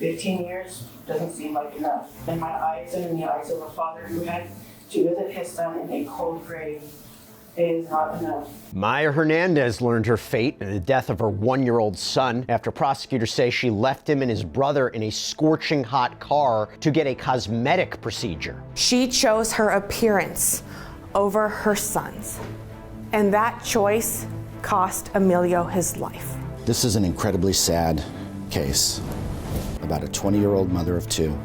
15 years doesn't seem like enough. In my eyes and in the eyes of a father who had to visit his son in a cold grave, it is not enough. Maya Hernandez learned her fate in the death of her 1-year-old son after prosecutors say she left him and his brother in a scorching hot car to get a cosmetic procedure. She chose her appearance over her son's, and that choice cost Amilio his life. This is an incredibly sad case about a 20-year-old mother of two,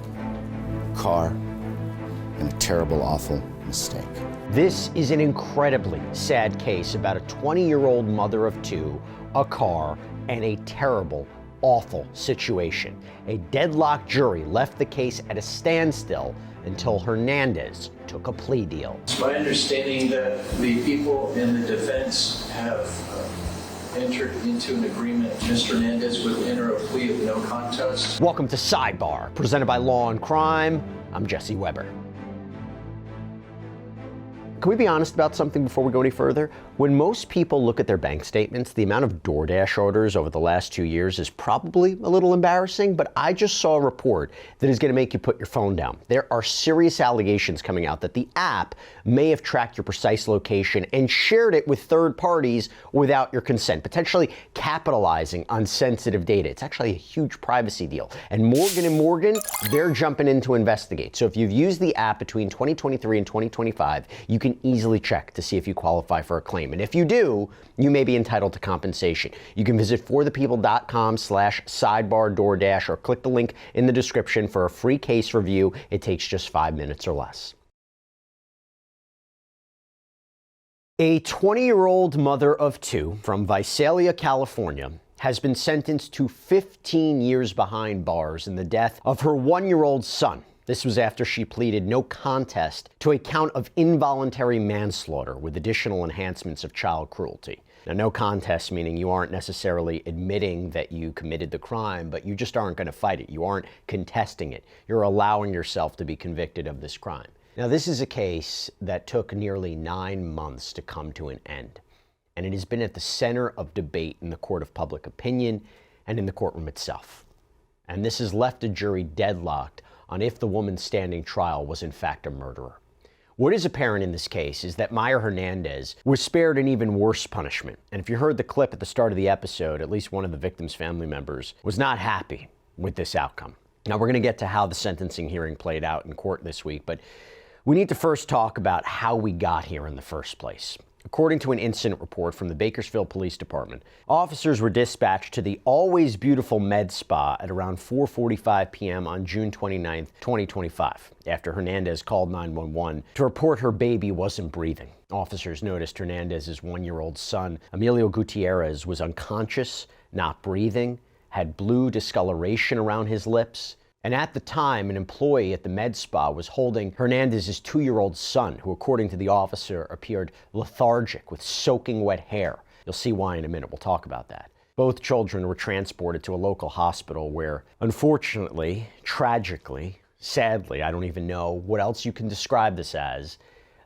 a car, and a terrible, awful mistake. This is an incredibly sad case about a 20-year-old mother of two, a car, and a terrible, awful situation. A deadlocked jury left the case at a standstill until Hernandez took a plea deal. It's my understanding that the people in the defense have entered into an agreement. Mr. Hernandez would enter a plea of no contest. Welcome to Sidebar, presented by Law&Crime. I'm Jesse Weber. Can we be honest about something before we go any further? When most people look at their bank statements, the amount of DoorDash orders over the last 2 years is probably a little embarrassing, but I just saw a report that is going to make you put your phone down. There are serious allegations coming out that the app may have tracked your precise location and shared it with third parties without your consent, potentially capitalizing on sensitive data. It's actually a huge privacy deal. And Morgan & Morgan, they're jumping in to investigate. So if you've used the app between 2023 and 2025, you can easily check to see if you qualify for a claim. And if you do, you may be entitled to compensation. You can visit forthepeople.com/sidebar DoorDash or click the link in the description for a free case review. It takes just 5 minutes or less. A 20-year-old mother of two from Visalia, California, has been sentenced to 15 years behind bars in the death of her 1-year-old son. This was after she pleaded no contest to a count of involuntary manslaughter with additional enhancements of child cruelty. Now, no contest meaning you aren't necessarily admitting that you committed the crime, but you just aren't going to fight it. You aren't contesting it. You're allowing yourself to be convicted of this crime. Now, this is a case that took nearly 9 months to come to an end, and it has been at the center of debate in the court of public opinion and in the courtroom itself. And this has left a jury deadlocked on if the woman standing trial was in fact a murderer. What is apparent in this case is that Maya Hernandez was spared an even worse punishment. And if you heard the clip at the start of the episode, at least one of the victim's family members was not happy with this outcome. Now, we're going to get to how the sentencing hearing played out in court this week, but we need to first talk about how we got here in the first place. According to an incident report from the Bakersfield Police Department, officers were dispatched to the always beautiful med spa at around 4:45 p.m. on June 29, 2025, after Hernandez called 911 to report her baby wasn't breathing. Officers noticed Hernandez's 1-year-old son, Amilio Gutierrez, was unconscious, not breathing, had blue discoloration around his lips. And at the time, an employee at the med spa was holding Hernandez's 2-year-old son, who, according to the officer, appeared lethargic with soaking wet hair. You'll see why in a minute. We'll talk about that. Both children were transported to a local hospital where, unfortunately, tragically, sadly, I don't even know what else you can describe this as,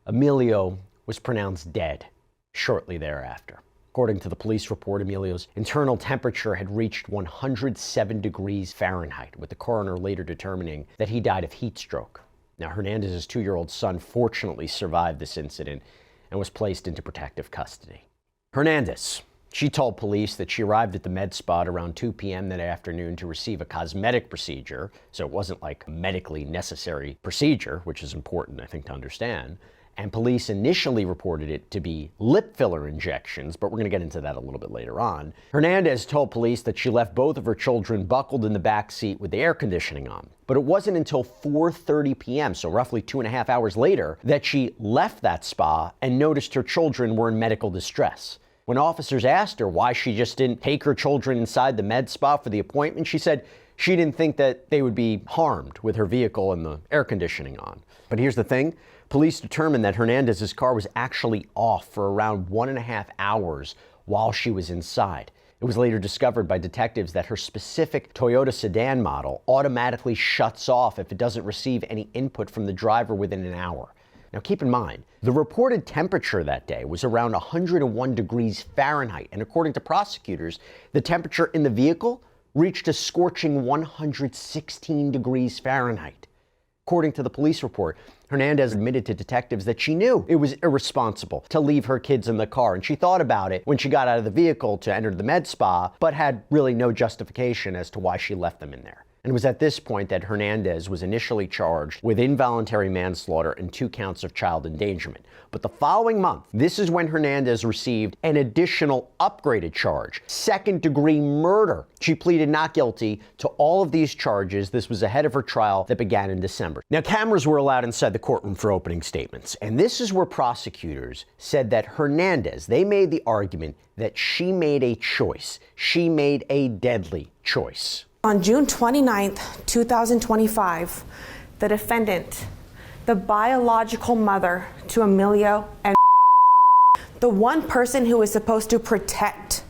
Amilio was pronounced dead shortly thereafter. According to the police report, Amilio's internal temperature had reached 107 degrees Fahrenheit, with the coroner later determining that he died of heat stroke. Now, Hernandez's 2-year-old son fortunately survived this incident and was placed into protective custody. Hernandez, she told police that she arrived at the med spa around 2 p.m. that afternoon to receive a cosmetic procedure, so it wasn't like a medically necessary procedure, which is important, I think, to understand. And police initially reported it to be lip filler injections, but we're going to get into that a little bit later on. Hernandez told police that she left both of her children buckled in the back seat with the air conditioning on. But it wasn't until 4:30 p.m., so roughly 2.5 hours later, that she left that spa and noticed her children were in medical distress. When officers asked her why she just didn't take her children inside the med spa for the appointment, she said she didn't think that they would be harmed with her vehicle and the air conditioning on. But here's the thing. Police determined that Hernandez's car was actually off for around 1.5 hours while she was inside. It was later discovered by detectives that her specific Toyota sedan model automatically shuts off if it doesn't receive any input from the driver within an hour. Now, keep in mind, the reported temperature that day was around 101 degrees Fahrenheit, and according to prosecutors, the temperature in the vehicle reached a scorching 116 degrees Fahrenheit. According to the police report, Hernandez admitted to detectives that she knew it was irresponsible to leave her kids in the car, and she thought about it when she got out of the vehicle to enter the med spa, but had really no justification as to why she left them in there. And it was at this point that Hernandez was initially charged with involuntary manslaughter and 2 counts of child endangerment. But the following month, this is when Hernandez received an additional upgraded charge, second-degree murder. She pleaded not guilty to all of these charges. This was ahead of her trial that began in December. Now, cameras were allowed inside the courtroom for opening statements, and this is where prosecutors said that Hernandez, they made the argument that she made a choice. She made a deadly choice. On June 29th, 2025, the defendant, the biological mother to Amilio and the one person who was supposed to protect,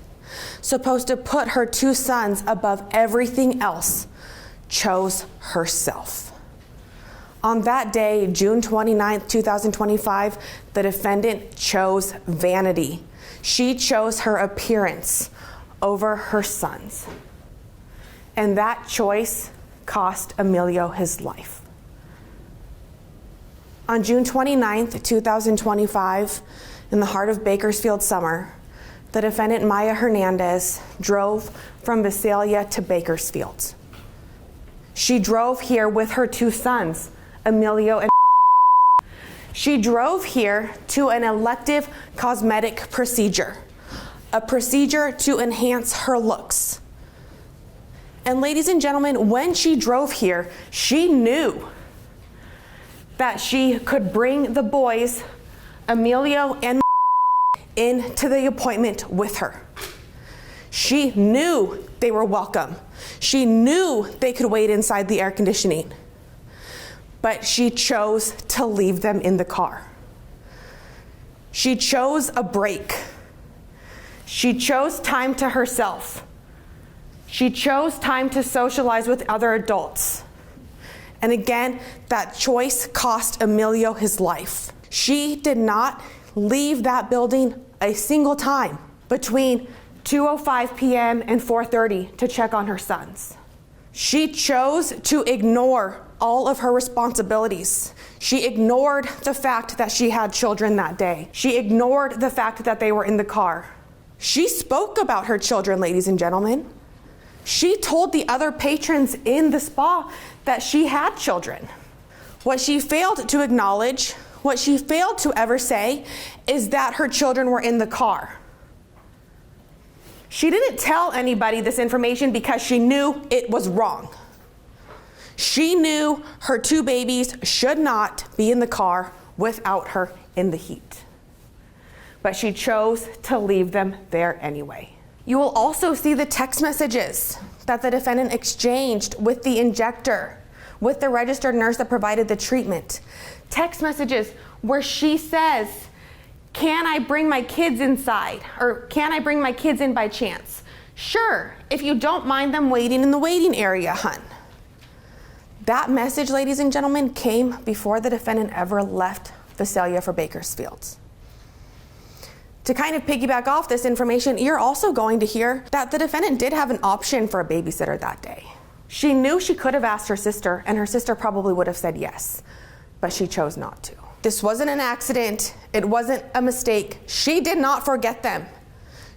supposed to put her 2 sons above everything else, chose herself. On that day, June 29th, 2025, the defendant chose vanity. She chose her appearance over her sons. And that choice cost Amilio his life. On June 29th, 2025, in the heart of Bakersfield summer, the defendant Maya Hernandez drove from Battaglia to Bakersfield. She drove here with her 2 sons, Amilio and She drove here to an elective cosmetic procedure, a procedure to enhance her looks. And ladies and gentlemen, when she drove here, she knew that she could bring the boys, Amilio and into the appointment with her. She knew they were welcome. She knew they could wait inside the air conditioning. But she chose to leave them in the car. She chose a break. She chose time to herself. She chose time to socialize with other adults. And again, that choice cost Amilio his life. She did not leave that building a single time between 2:05 p.m. and 4:30 to check on her sons. She chose to ignore all of her responsibilities. She ignored the fact that she had children that day. She ignored the fact that they were in the car. She spoke about her children, ladies and gentlemen. She told the other patrons in the spa that she had children. What she failed to acknowledge, what she failed to ever say, is that her children were in the car. She didn't tell anybody this information because she knew it was wrong. She knew her 2 babies should not be in the car without her in the heat. But she chose to leave them there anyway. You will also see the text messages that the defendant exchanged with the injector, with the registered nurse that provided the treatment. Text messages where she says, "Can I bring my kids inside?" Or "Can I bring my kids in by chance?" "Sure, if you don't mind them waiting in the waiting area, hun." That message, ladies and gentlemen, came before the defendant ever left Battaglia for Bakersfield. To kind of piggyback off this information, you're also going to hear that the defendant did have an option for a babysitter that day. She knew she could have asked her sister, and her sister probably would have said yes, but she chose not to. This wasn't an accident. It wasn't a mistake. She did not forget them.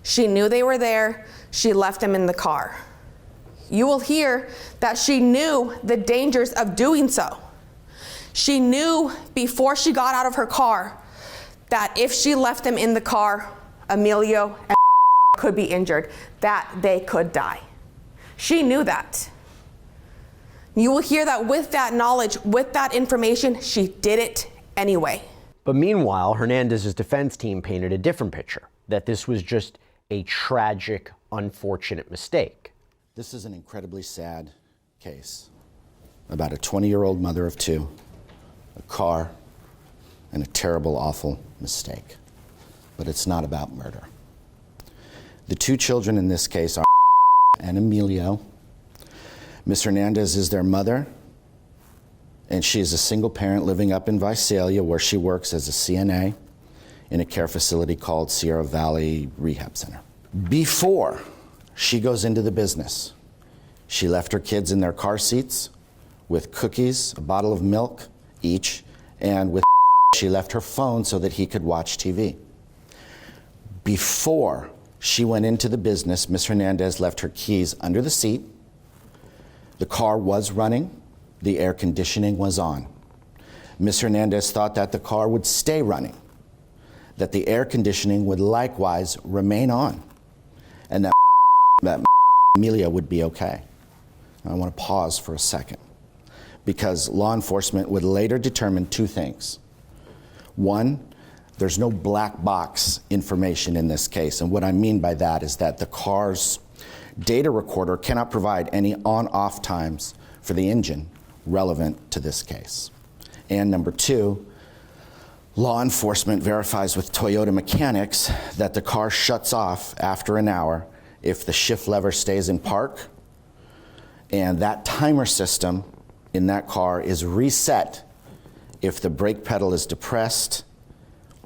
She knew they were there. She left them in the car. You will hear that she knew the dangers of doing so. She knew before she got out of her car that if she left them in the car, Amilio and could be injured, that they could die. She knew that. You will hear that with that knowledge, with that information, she did it anyway. But meanwhile, Hernandez's defense team painted a different picture, that this was just a tragic, unfortunate mistake. This is an incredibly sad case about a 20-year-old mother of 2, a car, and a terrible, awful mistake. But it's not about murder. The 2 children in this case are and Amilio. Ms. Hernandez is their mother, and she is a single parent living up in Visalia, where she works as a CNA in a care facility called Sierra Valley Rehab Center. Before she goes into the business, She left her kids in their car seats with cookies, a bottle of milk each, and with she left her phone so that he could watch TV. Before she went into the business, Ms. Hernandez left her keys under the seat. The car was running. The air conditioning was on. Ms. Hernandez thought that the car would stay running, that the air conditioning would likewise remain on, and that Amilio would be okay. I want to pause for a second, because law enforcement would later determine two things. One, there's no black box information in this case, and what I mean by that is that the car's data recorder cannot provide any on-off times for the engine relevant to this case. And number two, law enforcement verifies with Toyota mechanics that the car shuts off after an hour if the shift lever stays in park, and that timer system in that car is reset if the brake pedal is depressed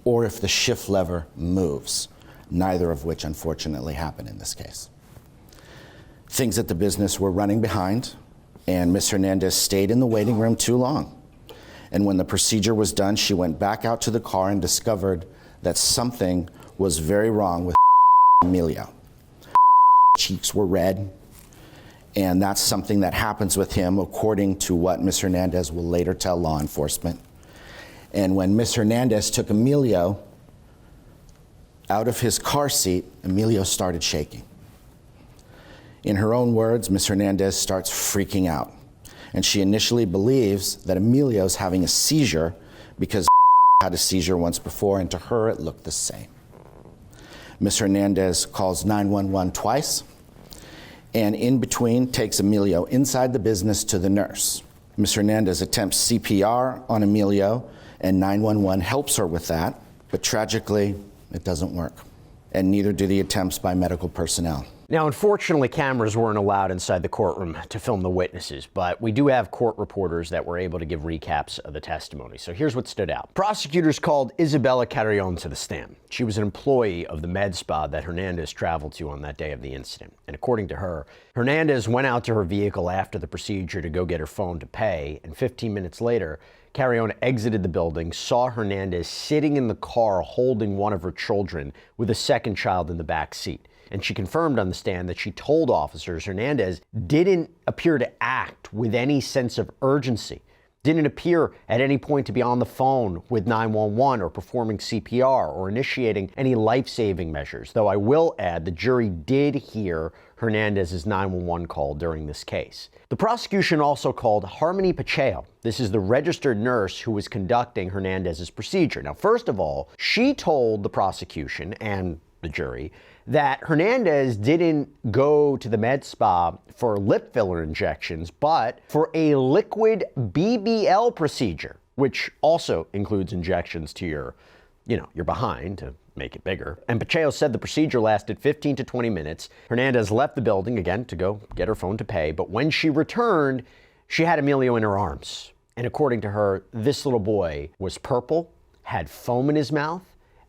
or if the shift lever moves, neither of which unfortunately happened in this case. Things at the business were running behind, and Ms. Hernandez stayed in the waiting room too long. And when the procedure was done, she went back out to the car and discovered that something was very wrong with Amilio. Cheeks were red, and that's something that happens with him, according to what Ms. Hernandez will later tell law enforcement. And when Ms. Hernandez took Amilio out of his car seat, Amilio started shaking. In her own words, Ms. Hernandez starts freaking out. And she initially believes that Amilio's having a seizure because had a seizure once before, and to her it looked the same. Ms. Hernandez calls 911 twice, and in between takes Amilio inside the business to the nurse. Ms. Hernandez attempts CPR on Amilio, and 911 helps her with that, but tragically, it doesn't work. And neither do the attempts by medical personnel. Now, unfortunately, cameras weren't allowed inside the courtroom to film the witnesses, but we do have court reporters that were able to give recaps of the testimony. So here's what stood out. Prosecutors called Isabella Carrion to the stand. She was an employee of the med spa that Hernandez traveled to on that day of the incident. And according to her, Hernandez went out to her vehicle after the procedure to go get her phone to pay, and 15 minutes later, Carrion exited the building, saw Hernandez sitting in the car holding one of her children with a second child in the back seat. And she confirmed on the stand that she told officers Hernandez didn't appear to act with any sense of urgency, didn't appear at any point to be on the phone with 911 or performing CPR or initiating any life-saving measures. Though I will add, the jury did hear Hernandez's 911 call during this case. The prosecution also called Harmony McGeough. This is the registered nurse who was conducting Hernandez's procedure. Now, first of all, she told the prosecution and the jury that Hernandez didn't go to the med spa for lip filler injections, but for a liquid BBL procedure, which also includes injections to your behind to make it bigger. And McGeough said the procedure lasted 15 to 20 minutes. Hernandez left the building again to go get her phone to pay, but when she returned, she had Amilio in her arms. And according to her, this little boy was purple, had foam in his mouth,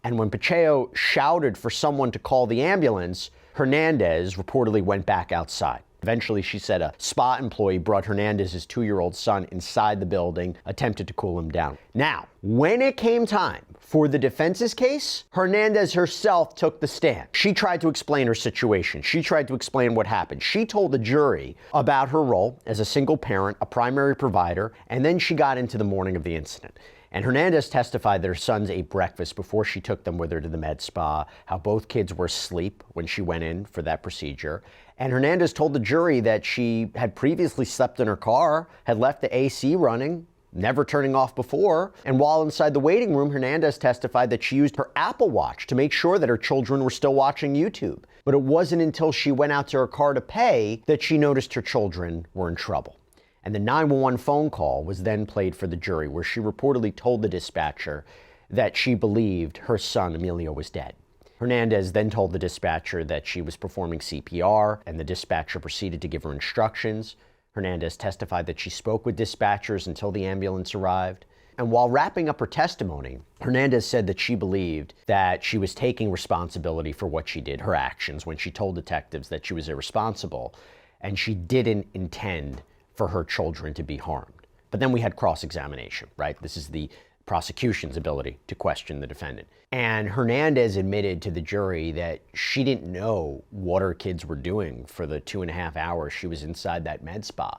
and when McGeough shouted for someone to call the ambulance, Hernandez reportedly went back outside. Eventually, she said a spa employee brought Hernandez's 2-year-old son inside the building, attempted to cool him down. Now, when it came time for the defense's case, Hernandez herself took the stand. She tried to explain her situation. She tried to explain what happened. She told the jury about her role as a single parent, a primary provider, and then she got into the morning of the incident. And Hernandez testified that her sons ate breakfast before she took them with her to the med spa, how both kids were asleep when she went in for that procedure. And Hernandez told the jury that she had previously slept in her car, had left the AC running, never turning off before. And while inside the waiting room, Hernandez testified that she used her Apple Watch to make sure that her children were still watching YouTube. But it wasn't until she went out to her car to pay that she noticed her children were in trouble. And the 911 phone call was then played for the jury, where she reportedly told the dispatcher that she believed her son, Amilio, was dead. Hernandez then told the dispatcher that she was performing CPR, and the dispatcher proceeded to give her instructions. Hernandez testified that she spoke with dispatchers until the ambulance arrived. And while wrapping up her testimony, Hernandez said that she believed that she was taking responsibility for what she did, her actions, when she told detectives that she was irresponsible, and she didn't intend for her children to be harmed. But then we had cross-examination, right? This is the prosecution's ability to question the defendant. And Hernandez admitted to the jury that she didn't know what her kids were doing for the 2.5 hours she was inside that med spa,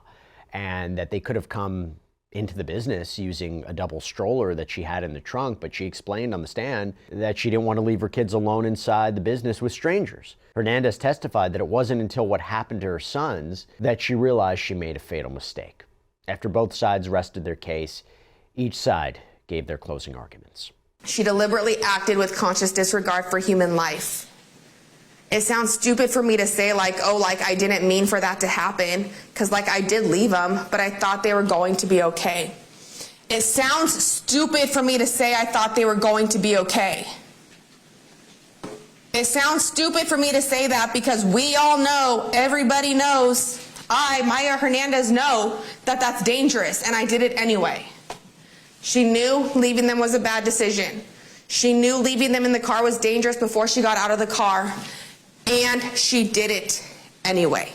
and that they could have come into the business using a double stroller that she had in the trunk, but she explained on the stand that she didn't want to leave her kids alone inside the business with strangers. Hernandez testified that it wasn't until what happened to her sons that she realized she made a fatal mistake. After both sides rested their case, each side gave their closing arguments. She deliberately acted with conscious disregard for human life. It sounds stupid for me to say I didn't mean for that to happen, because I did leave them, but I thought they were going to be okay. It sounds stupid for me to say I thought they were going to be okay. It sounds stupid for me to say that because we all know, everybody knows, Maya Hernandez, know that that's dangerous, and I did it anyway. She knew leaving them was a bad decision. She knew leaving them in the car was dangerous before she got out of the car. And she did it anyway,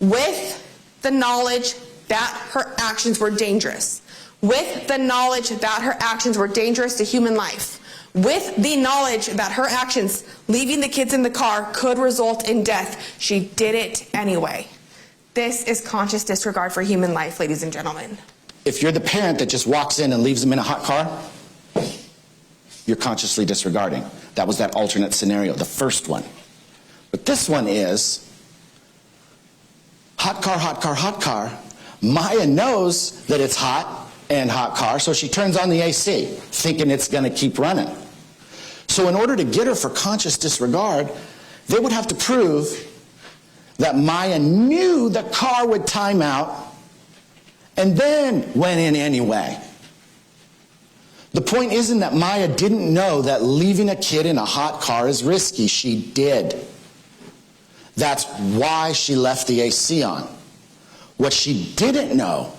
with the knowledge that her actions were dangerous, with the knowledge that her actions were dangerous to human life, with the knowledge that her actions leaving the kids in the car could result in death. She did it anyway. This is conscious disregard for human life, ladies and gentlemen. If you're the parent that just walks in and leaves them in a hot car, you're consciously disregarding. That was that alternate scenario, the first one. But this one is hot car, hot car, hot car. Maya knows that it's hot and hot car, so she turns on the AC, thinking it's going to keep running. So in order to get her for conscious disregard, they would have to prove that Maya knew the car would time out and then went in anyway. The point isn't that Maya didn't know that leaving a kid in a hot car is risky. She did. That's why she left the AC on. What she didn't know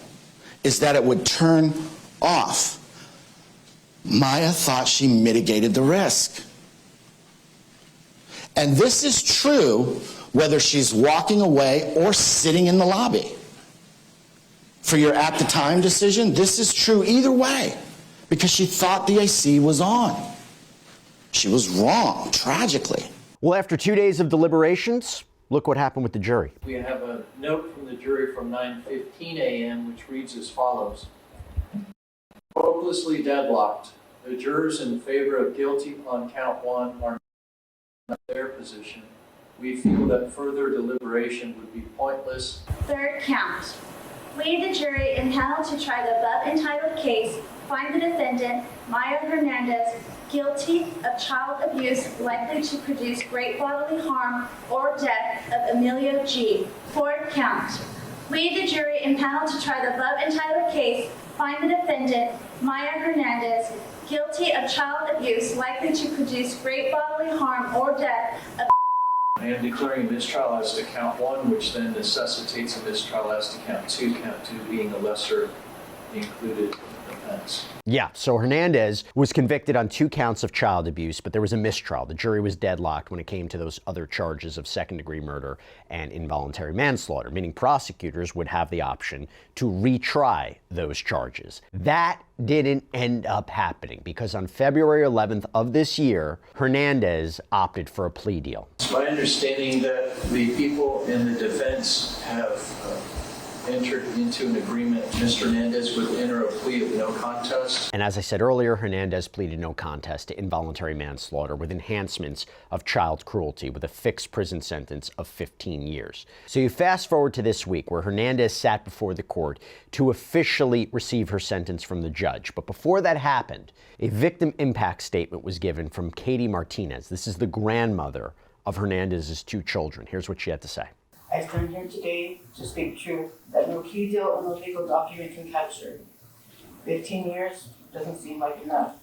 is that it would turn off. Maya thought she mitigated the risk. And this is true whether she's walking away or sitting in the lobby. For your at the time decision, this is true either way, because she thought the AC was on. She was wrong, tragically. Well, after 2 days of deliberations, look what happened with the jury. We have a note from the jury from 9:15 a.m. which reads as follows. Hopelessly deadlocked. The jurors in favor of guilty on count 1 are not in their position. We feel that further deliberation would be pointless. Third count. We, the jury, impaneled to try the above entitled case, find the defendant, Maya Hernandez, guilty of child abuse likely to produce great bodily harm or death of Amilio G. Fourth count. We, the jury, impaneled to try the above entitled case, find the defendant, Maya Hernandez, guilty of child abuse likely to produce great bodily harm or death of I am declaring mistrial as to count 1, which then necessitates a mistrial as to count 2 being a lesser included offense. Yeah, so Hernandez was convicted on 2 counts of child abuse, but there was a mistrial. The jury was deadlocked when it came to those other charges of second-degree murder and involuntary manslaughter, meaning prosecutors would have the option to retry those charges. That didn't end up happening because on February 11th of this year, Hernandez opted for a plea deal. It's my understanding that the people in the defense have entered into an agreement. Mr. Hernandez would enter a plea of no contest. And as I said earlier, Hernandez pleaded no contest to involuntary manslaughter with enhancements of child cruelty with a fixed prison sentence of 15 years. So you fast forward to this week where Hernandez sat before the court to officially receive her sentence from the judge. But before that happened, a victim impact statement was given from Katie Martinez. This is the grandmother of Hernandez's 2 children. Here's what she had to say. I stand here today to speak truth, that no plea deal or no legal document can capture. 15 years doesn't seem like enough.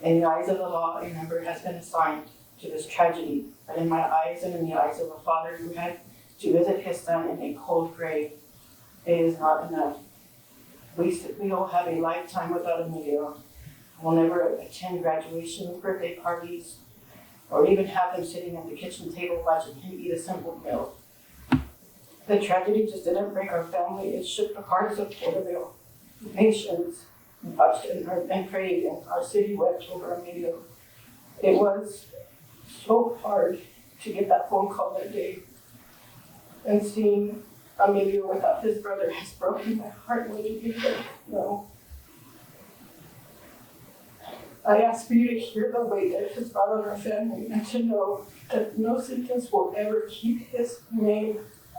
In the eyes of the law, a number has been assigned to this tragedy, but in my eyes and in the eyes of a father who had to visit his son in a cold grave, it is not enough. We all have a lifetime without Amilio. We'll never attend graduation, birthday parties, or even have him sitting at the kitchen table watching him eat a simple meal. The tragedy just didn't break our family, it shook the hearts of Porterville. The nations watched and prayed, and our city wept over Amilio. It was so hard to get that phone call that day. And seeing Amilio without his brother has broken my heart when you know. I ask for you to hear the weight that it has brought on our family and to know that no sentence will ever keep his name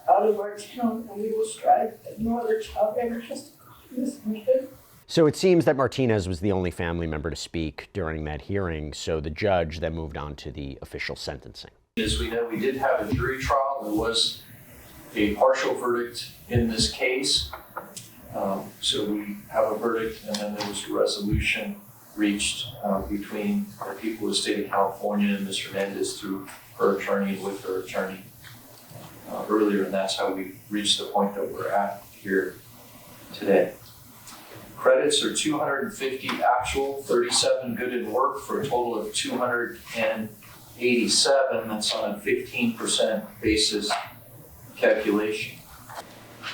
out of our town, and we will strive that no other child ever has to go through this again. So it seems that Martinez was the only family member to speak during that hearing, so the judge then moved on to the official sentencing. As we know, we did have a jury trial. There was a partial verdict in this case. So we have a verdict, and then there was a resolution reached between the people of the state of California and Ms. Hernandez through her attorney and with her attorney earlier, and that's how we reached the point that we're at here today. Credits are 250 actual, 37 good in work for a total of 287. That's on a 15% basis calculation.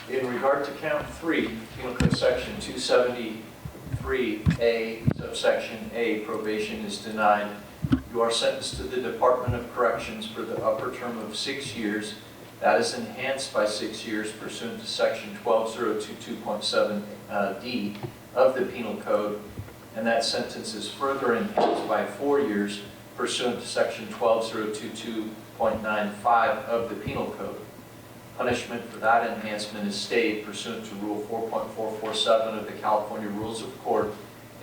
In regard to count 3, Penal Code Section 273A, subsection A, probation is denied. You are sentenced to the Department of Corrections for the upper term of 6 years. That is enhanced by 6 years pursuant to Section 12022.7D of the Penal Code, and that sentence is further enhanced by 4 years pursuant to Section 12022.95 of the Penal Code. Punishment for that enhancement is stayed pursuant to Rule 4.447 of the California Rules of Court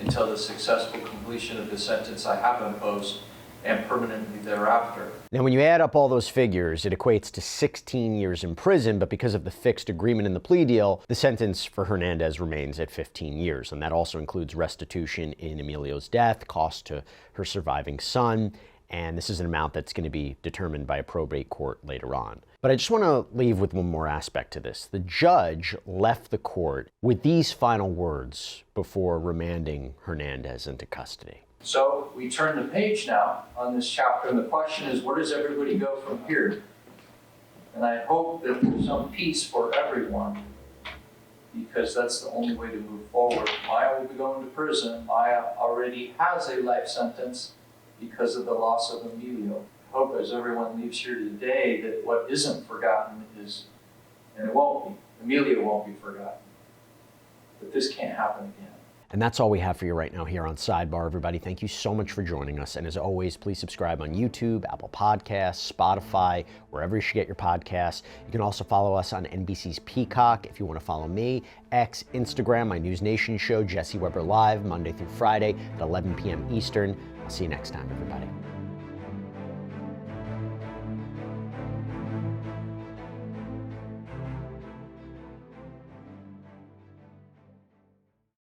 until the successful completion of the sentence I have imposed and permanently thereafter. Now, when you add up all those figures, it equates to 16 years in prison, but because of the fixed agreement in the plea deal, the sentence for Hernandez remains at 15 years, and that also includes restitution in Emilio's death, cost to her surviving son, and this is an amount that's going to be determined by a probate court later on. But I just want to leave with one more aspect to this. The judge left the court with these final words before remanding Hernandez into custody. So we turn the page now on this chapter, and the question is, where does everybody go from here? And I hope that there's some peace for everyone, because that's the only way to move forward. Maya will be going to prison. Maya already has a life sentence because of the loss of Amilio. I hope as everyone leaves here today that what isn't forgotten is, and it won't be, Amilio won't be forgotten, but this can't happen again. And that's all we have for you right now here on Sidebar, everybody. Thank you so much for joining us. And as always, please subscribe on YouTube, Apple Podcasts, Spotify, wherever you should get your podcasts. You can also follow us on NBC's Peacock if you want to follow me, X, Instagram, my News Nation show, Jesse Weber Live, Monday through Friday at 11 p.m. Eastern. I'll see you next time, everybody.